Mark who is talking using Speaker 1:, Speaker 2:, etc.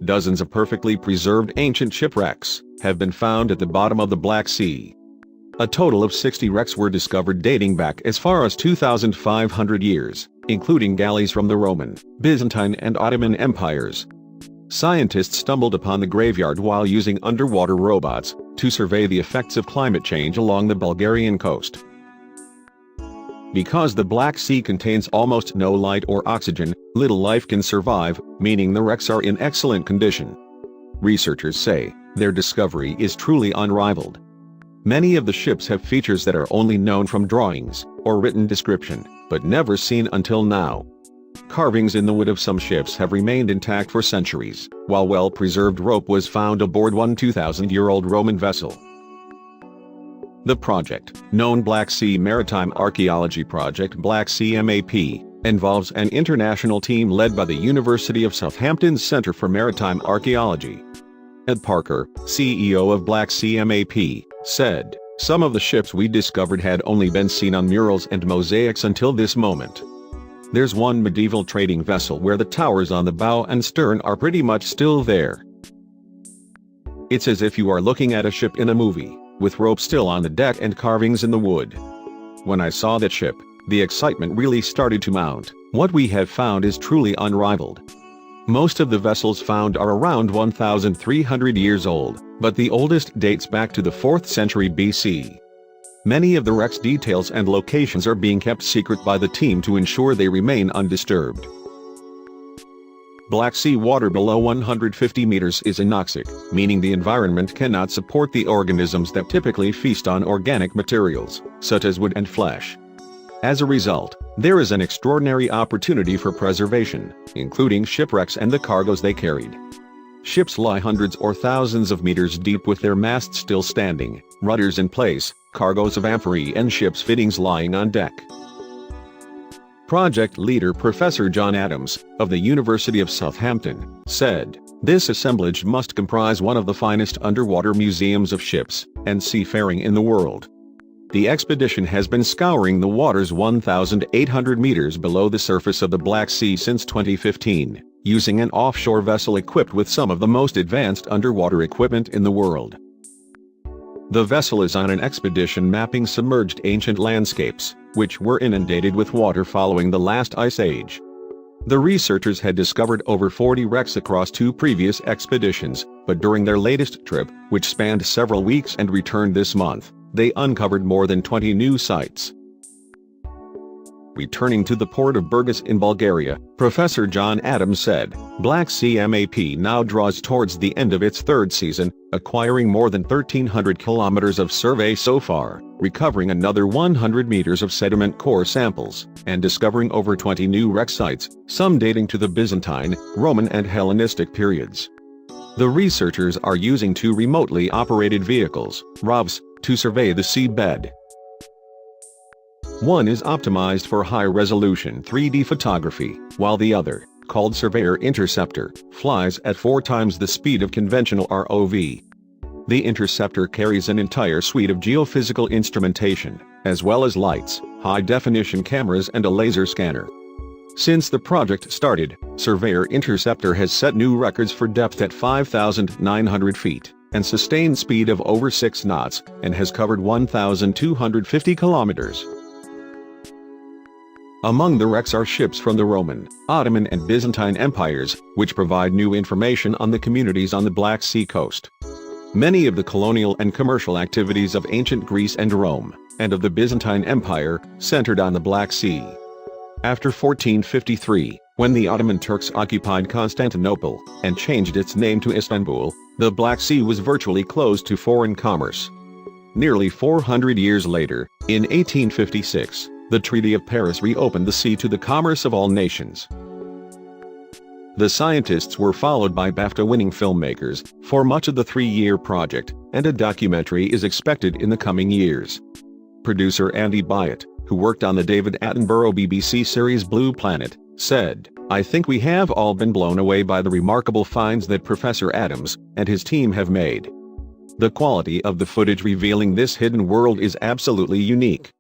Speaker 1: dozens of perfectly preserved ancient shipwrecks have been found at the bottom of the Black Sea. A total of 60 wrecks were discovered dating back as far as 2,500 years, including galleys from the Roman, Byzantine and Ottoman empires. Scientists stumbled upon the graveyard while using underwater robots to survey the effects of climate change along the Bulgarian coast. Because the Black Sea contains almost no light or oxygen, little life can survive, meaning the wrecks are in excellent condition. Researchers say their discovery is truly unrivaled. Many of the ships have features that are only known from drawings or written description, but never seen until now. Carvings in the wood of some ships have remained intact for centuries, while well-preserved rope was found aboard one 2,000-year-old Roman vessel. The project, known Black Sea Maritime Archaeology Project Black Sea MAP, involves an international team led by the University of Southampton's Centre for Maritime Archaeology. Ed Parker, CEO of Black Sea MAP, said, "Some of the ships we discovered had only been seen on murals and mosaics until this moment. There's one medieval trading vessel where the towers on the bow and stern are pretty much still there. It's as if you are looking at a ship in a movie, with rope still on the deck and carvings in the wood. When I saw that ship, the excitement really started to mount. What we have found is truly unrivaled. Most of the vessels found are around 1,300 years old, but the oldest dates back to the 4th century BC. Many of the wrecks' details and locations are being kept secret by the team to ensure they remain undisturbed." Black Sea water below 150 meters is anoxic, meaning the environment cannot support the organisms that typically feast on organic materials, such as wood and flesh. As a result, there is an extraordinary opportunity for preservation, including shipwrecks and the cargoes they carried. Ships lie hundreds or thousands of meters deep with their masts still standing, rudders in place, cargoes of amphorae and ship's fittings lying on deck. Project leader Professor John Adams, of the University of Southampton, said, "This assemblage must comprise one of the finest underwater museums of ships and seafaring in the world." The expedition has been scouring the waters 1,800 meters below the surface of the Black Sea since 2015, using an offshore vessel equipped with some of the most advanced underwater equipment in the world. The vessel is on an expedition mapping submerged ancient landscapes, which were inundated with water following the last ice age. The researchers had discovered over 40 wrecks across 2 previous expeditions, but during their latest trip, which spanned several weeks and returned this month, they uncovered more than 20 new sites. Returning to the port of Burgas in Bulgaria, Professor John Adams said, "Black Sea MAP now draws towards the end of its 3rd season, acquiring more than 1,300 kilometers of survey so far, recovering another 100 meters of sediment core samples, and discovering over 20 new wreck sites, some dating to the Byzantine, Roman and Hellenistic periods." The researchers are using 2 remotely operated vehicles, ROVs, to survey the seabed. One is optimized for high-resolution 3D photography, while the other, called Surveyor Interceptor, flies at 4 times the speed of conventional ROV. The Interceptor carries an entire suite of geophysical instrumentation, as well as lights, high-definition cameras and a laser scanner. Since the project started, Surveyor Interceptor has set new records for depth at 5,900 feet, and sustained speed of over 6 knots, and has covered 1,250 kilometers. Among the wrecks are ships from the Roman, Ottoman and Byzantine empires, which provide new information on the communities on the Black Sea coast. Many of the colonial and commercial activities of ancient Greece and Rome, and of the Byzantine Empire, centered on the Black Sea. After 1453, when the Ottoman Turks occupied Constantinople and changed its name to Istanbul, the Black Sea was virtually closed to foreign commerce. Nearly 400 years later, in 1856, the Treaty of Paris reopened the sea to the commerce of all nations. The scientists were followed by BAFTA-winning filmmakers for much of the 3-year project, and a documentary is expected in the coming years. Producer Andy Byatt, who worked on the David Attenborough BBC series Blue Planet, said, "I think we have all been blown away by the remarkable finds that Professor Adams and his team have made. The quality of the footage revealing this hidden world is absolutely unique."